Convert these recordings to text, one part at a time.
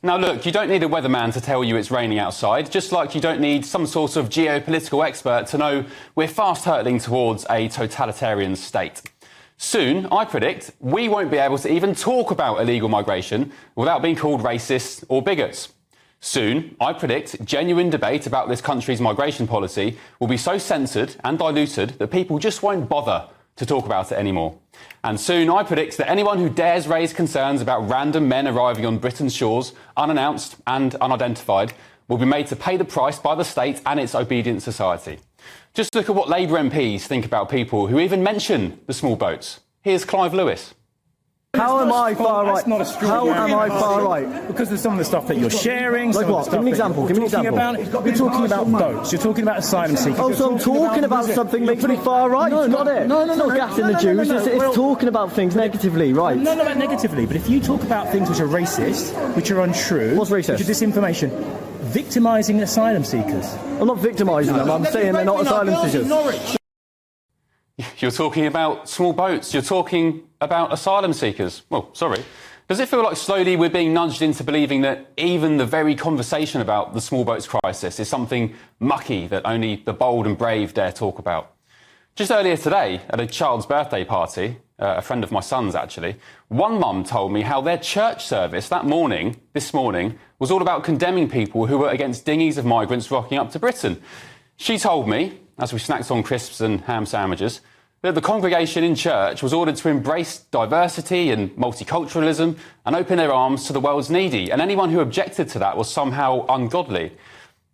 Now, look, you don't need a weatherman to tell you it's raining outside, just like you don't need some sort of geopolitical expert to know we're fast hurtling towards a totalitarian state. Soon, I predict, we won't be able to even talk about illegal migration without being called racists or bigots. Soon, I predict, genuine debate about this country's migration policy will be so censored and diluted that people just won't bother to talk about it anymore. And soon, I predict that anyone who dares raise concerns about random men arriving on Britain's shores, unannounced and unidentified, will be made to pay the price by the state and its obedient society. Just look at what Labour MPs think about people who even mention the small boats. Here's Clive Lewis. How am I far right? How am I far right? Because of some of the stuff that you're sharing. Like what? Give me an example. Give me an example. You're talking about boats. You're talking about asylum seekers. Oh, so I'm talking about something makes me far right? No, not it. No, not gassing the Jews. It's talking about things negatively, right? No, not negatively. But if you talk about things which are racist, which are untrue, what's racist? Which are disinformation, victimising asylum seekers. I'm not victimising them. I'm saying they're not asylum seekers. You're talking about small boats. You're talking about asylum seekers. Well, sorry. Does it feel like slowly we're being nudged into believing that even the very conversation about the small boats crisis is something mucky that only the bold and brave dare talk about? Just earlier today, at a child's birthday party, a friend of my son's actually, one mum told me how their church service this morning, was all about condemning people who were against dinghies of migrants rocking up to Britain. She told me, as we snacked on crisps and ham sandwiches, that the congregation in church was ordered to embrace diversity and multiculturalism and open their arms to the world's needy, and anyone who objected to that was somehow ungodly.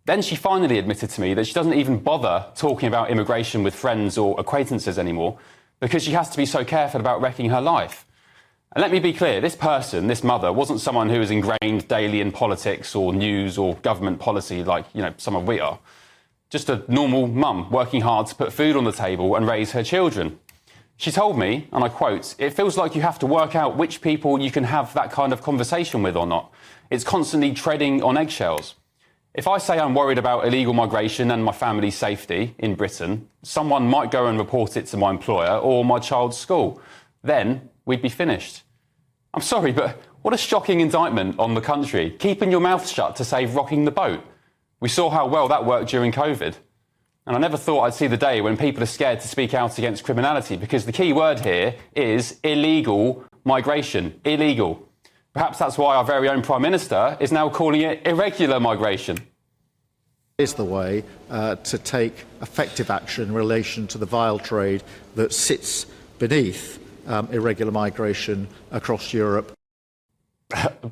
Then she finally admitted to me that she doesn't even bother talking about immigration with friends or acquaintances anymore because she has to be so careful about wrecking her life. And let me be clear, this person, this mother, wasn't someone who was ingrained daily in politics or news or government policy like, some of we are. Just a normal mum working hard to put food on the table and raise her children. She told me, and I quote, "It feels like you have to work out which people you can have that kind of conversation with or not. It's constantly treading on eggshells. If I say I'm worried about illegal migration and my family's safety in Britain, someone might go and report it to my employer or my child's school. Then we'd be finished." I'm sorry, but what a shocking indictment on the country, keeping your mouth shut to save rocking the boat. We saw how well that worked during COVID. And I never thought I'd see the day when people are scared to speak out against criminality, because the key word here is illegal migration. Illegal. Perhaps that's why our very own Prime Minister is now calling it irregular migration. Is the way to take effective action in relation to the vile trade that sits beneath irregular migration across Europe.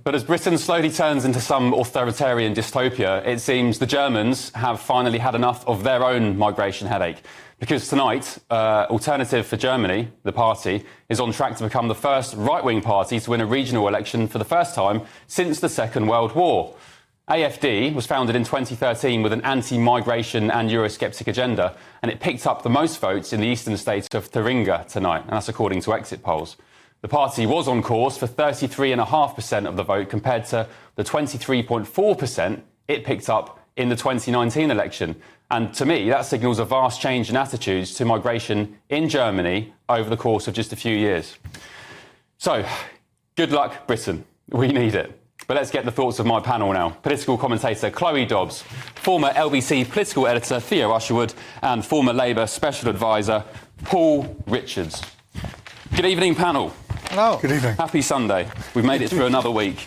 But as Britain slowly turns into some authoritarian dystopia, it seems the Germans have finally had enough of their own migration headache. Because tonight, Alternative for Germany, the party, is on track to become the first right-wing party to win a regional election for the first time since the Second World War. AfD was founded in 2013 with an anti-migration and Eurosceptic agenda, and it picked up the most votes in the eastern state of Thuringia tonight, and that's according to exit polls. The party was on course for 33.5% of the vote compared to the 23.4% it picked up in the 2019 election. And to me, that signals a vast change in attitudes to migration in Germany over the course of just a few years. So, good luck, Britain. We need it. But let's get the thoughts of my panel now. Political commentator Chloe Dobbs, former LBC political editor Theo Usherwood, and former Labour special advisor Paul Richards. Good evening, panel. Hello. Good evening. Happy Sunday. We've made it through another week.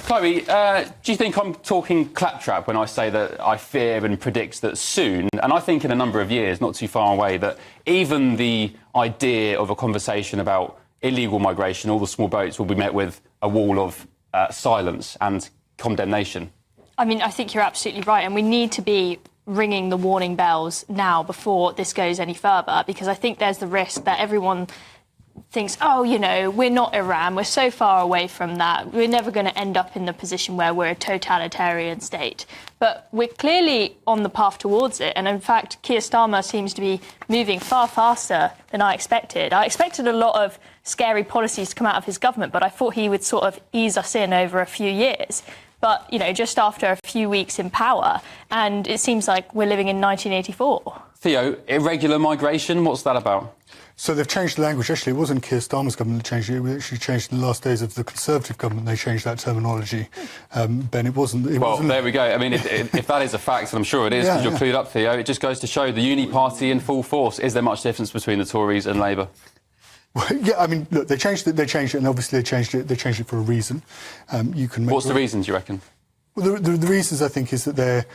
Chloe, do you think I'm talking claptrap when I say that I fear and predict that soon, and I think in a number of years, not too far away, that even the idea of a conversation about illegal migration, all the small boats, will be met with a wall of silence and condemnation? I mean, I think you're absolutely right, and we need to be ringing the warning bells now before this goes any further, because I think there's the risk that everyone thinks, oh, we're not Iran, we're so far away from that, we're never going to end up in the position where we're a totalitarian state. But we're clearly on the path towards it, and in fact, Keir Starmer seems to be moving far faster than I expected. I expected a lot of scary policies to come out of his government, but I thought he would sort of ease us in over a few years. But, just after a few weeks in power, and it seems like we're living in 1984. Theo, irregular migration, what's that about? So they've changed the language. Actually, it wasn't Keir Starmer's government that changed it. It actually changed in the last days of the Conservative government. They changed that terminology. Ben, it wasn't... There we go. I mean, if that is a fact, and I'm sure it is, because you're clued up, Theo, it just goes to show the uni party in full force. Is there much difference between the Tories and Labour? Well, yeah, I mean, look, they changed it, and obviously they changed it for a reason. What's the reasons, you reckon? Well, the reasons, I think, is that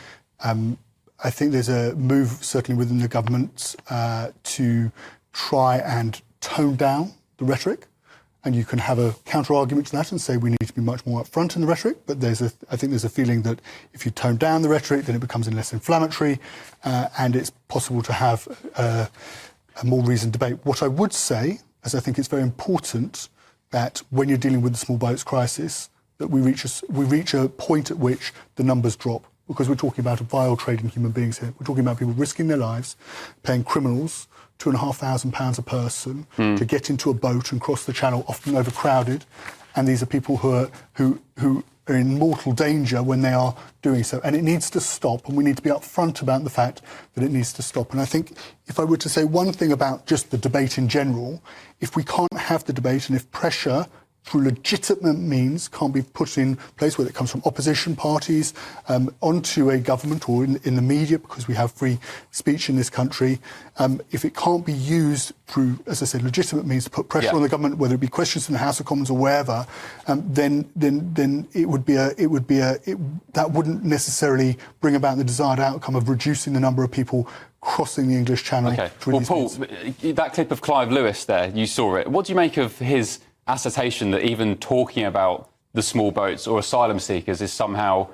I think there's a move, certainly within the government, to try and tone down the rhetoric. And you can have a counter-argument to that and say we need to be much more upfront in the rhetoric. But I think there's a feeling that if you tone down the rhetoric, then it becomes less inflammatory, and it's possible to have a more reasoned debate. What I would say is I think it's very important that when you're dealing with the small boats crisis, that we reach a point at which the numbers drop, because we're talking about a vile trade in human beings here. We're talking about people risking their lives, paying criminals £2,500 a person to get into a boat and cross the channel, often overcrowded, and these are people who are in mortal danger when they are doing so. And it needs to stop, and we need to be upfront about the fact that it needs to stop. And I think if I were to say one thing about just the debate in general, if we can't have the debate and if pressure through legitimate means can't be put in place, whether it comes from opposition parties onto a government or in the media, because we have free speech in this country, if it can't be used through, as I said, legitimate means to put pressure on the government, whether it be questions in the House of Commons or wherever, then it would be that wouldn't necessarily bring about the desired outcome of reducing the number of people crossing the English Channel. Okay. Well, Paul, that clip of Clive Lewis there, you saw it. What do you make of his assertion that even talking about the small boats or asylum seekers is somehow,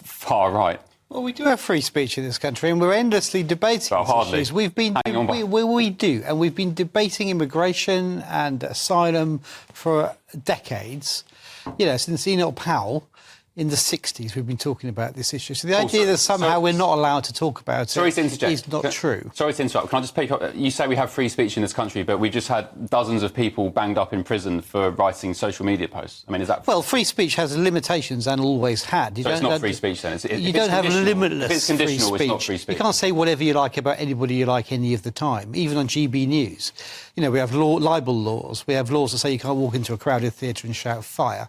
far right? Well, we do have free speech in this country, and we're endlessly debating these issues. We've been debating immigration and asylum for decades. Since Enoch Powell in the 60s, we've been talking about this issue. So the idea that somehow we're not allowed to talk about it is not true. Sorry to interrupt. Can I just pick up? You say we have free speech in this country, but we've just had dozens of people banged up in prison for writing social media posts. I mean, is that... Well, free speech has limitations and always had. So it's not free speach then? You don't have limitless free speech. If it's conditional, it's not free speech. You can't say whatever you like about anybody you like any of the time, even on GB News. We have libel laws. We have laws that say you can't walk into a crowded theatre and shout fire.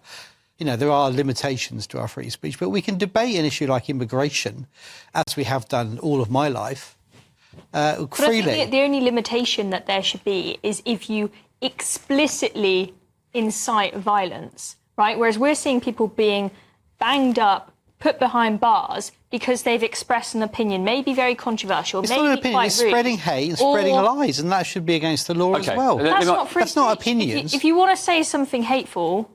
There are limitations to our free speech, but we can debate an issue like immigration, as we have done all of my life, freely. But I think the only limitation that there should be is if you explicitly incite violence, right? Whereas we're seeing people being banged up, put behind bars because they've expressed an opinion, maybe very controversial, it's maybe not an opinion, quite it's rude, spreading hate and spreading lies, and that should be against the law as well. That's not opinions. If you want to say something hateful,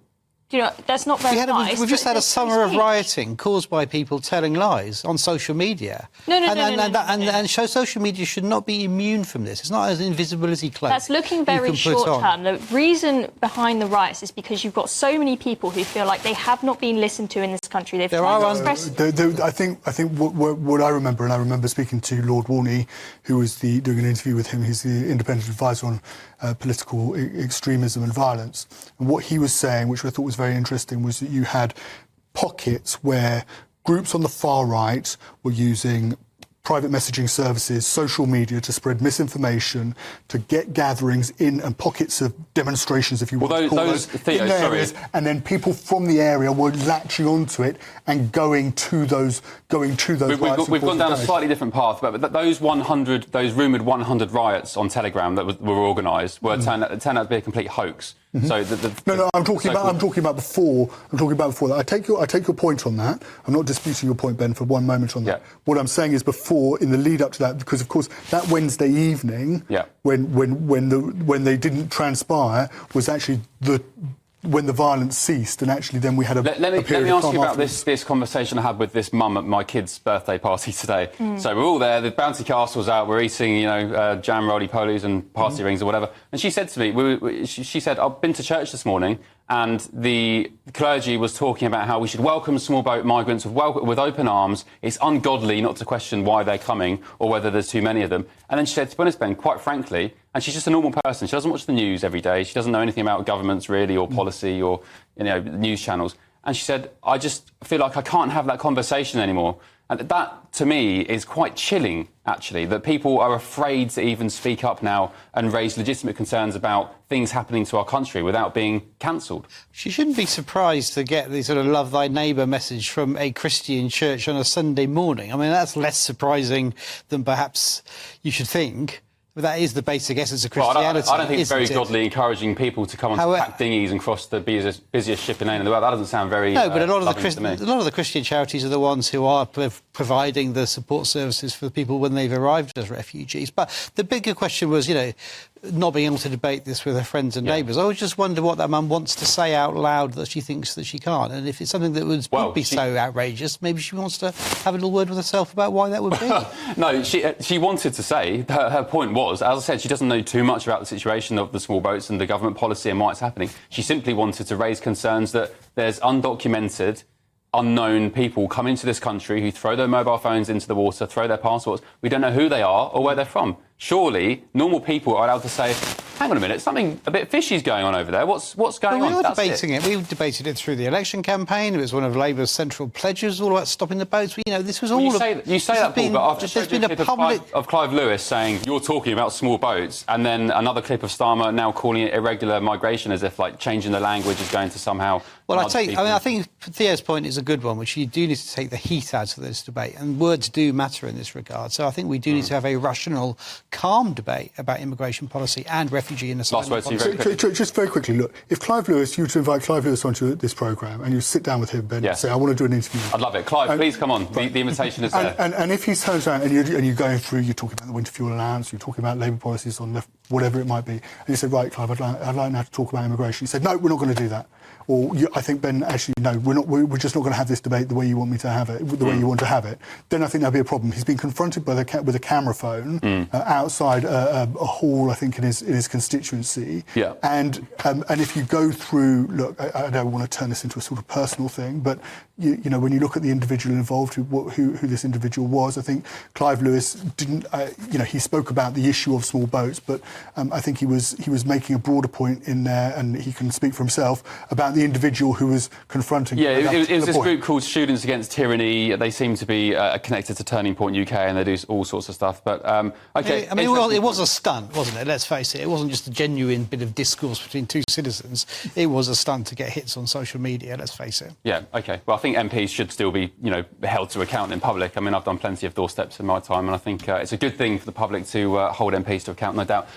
that's not very nice. We've just had a summer of rioting caused by people telling lies on social media. No. And social media should not be immune from this. It's not an invisibility cloak. That's looking very short-term. The reason behind the riots is because you've got so many people who feel like they have not been listened to in this country. I think what I remember, and I remember speaking to Lord Warney, who was doing an interview with him. He's the independent advisor on political extremism and violence. And what he was saying, which I thought was very interesting, was that you had pockets where groups on the far right were using private messaging services, social media to spread misinformation, to get gatherings in and pockets of demonstrations, if you want to call those in their areas, and then people from the area were latching onto it and going to those. We've gone down a slightly different path, but those rumoured 100 riots on Telegram that were organised turned out to be a complete hoax. Mm-hmm. So I'm talking about before. That. I take your point on that. I'm not disputing your point, Ben, for one moment on that. What I'm saying is before, in the lead up to that, because of course that Wednesday evening, when they didn't transpire, was actually when the violence ceased, and actually then we had a period of time. Let me ask you about this conversation I had with this mum at my kid's birthday party today. So we're all there, the bouncy castle's out, we're eating, jam roly-polies and party rings or whatever. And she said to me, she said, I've been to church this morning, and the clergy was talking about how we should welcome small boat migrants with open arms. It's ungodly not to question why they're coming or whether there's too many of them. And then she said, to be honest, Ben, quite frankly, and she's just a normal person. She doesn't watch the news every day. She doesn't know anything about governments, really, or policy or, news channels. And she said, I just feel like I can't have that conversation anymore. And that, to me, is quite chilling, actually, that people are afraid to even speak up now and raise legitimate concerns about things happening to our country without being cancelled. She shouldn't be surprised to get the sort of love thy neighbour message from a Christian church on a Sunday morning. I mean, that's less surprising than perhaps you should think. But that is the basic essence of Christianity. I don't think it's very godly encouraging people to come on packed dinghies and cross the busiest shipping lane in the world. That doesn't sound very No, but a lot of the Christian charities are the ones who are providing the support services for the people when they've arrived as refugees. But the bigger question was, you know, not being able to debate this with her friends and neighbours. I would just wonder what that mum wants to say out loud that she thinks that she can't. And if it's something that would be so outrageous, maybe she wants to have a little word with herself about why that would be. No, she wanted to say, her point was, as I said, she doesn't know too much about the situation of the small boats and the government policy and why it's happening. She simply wanted to raise concerns that there's undocumented, unknown people come into this country who throw their mobile phones into the water, throw their passports. We don't know who they are or where they're from. Surely, normal people are allowed to say, hang on a minute, something a bit fishy is going on over there. What's going on? We were debating it. We debated it through the election campaign. It was one of Labour's central pledges, all about stopping the boats. You know, this was all... You say that, Paul, but I've just showed you a clip of Clive Lewis saying, you're talking about small boats, and then another clip of Starmer now calling it irregular migration, as if, like, changing the language is going to somehow... Well, I think Theo's point is a good one, which you do need to take the heat out of this debate, and words do matter in this regard. So I think we do need to have a rational, calm debate about immigration policy and refugee and asylum policy. Just very quickly, look, if Clive Lewis, you were to invite Clive Lewis onto this programme and you sit down with him, Ben, and say, I want to do an interview. I'd love it. Clive, please come on. The invitation is there. And if he turns around and you're going through, you're talking about the winter fuel allowance, you're talking about Labour policies on whatever it might be, and you said, right, Clive, I'd like now to talk about immigration. He said, no, we're not going to do that. Or I think, Ben, actually, no, we're just not going to have this debate the way you want me to have it, the way you want to have it. Then I think there'll be a problem. He's been confronted with a camera phone outside a hall, I think, in his constituency. Yeah. And if you go through, look, I don't want to turn this into a sort of personal thing, but you know, when you look at the individual involved, who this individual was, I think Clive Lewis didn't, he spoke about the issue of small boats, but I think he was making a broader point in there, and he can speak for himself about the individual who was confronting. Yeah, it was this group called Students Against Tyranny. They seem to be connected to Turning Point UK, and they do all sorts of stuff. But okay, I mean, it was a stunt, wasn't it? Let's face it. It wasn't just a genuine bit of discourse between two citizens. It was a stunt to get hits on social media. Let's face it. Yeah. Okay. Well, I think MPs should still be, held to account in public. I mean, I've done plenty of doorsteps in my time, and I think it's a good thing for the public to hold MPs to account, no doubt.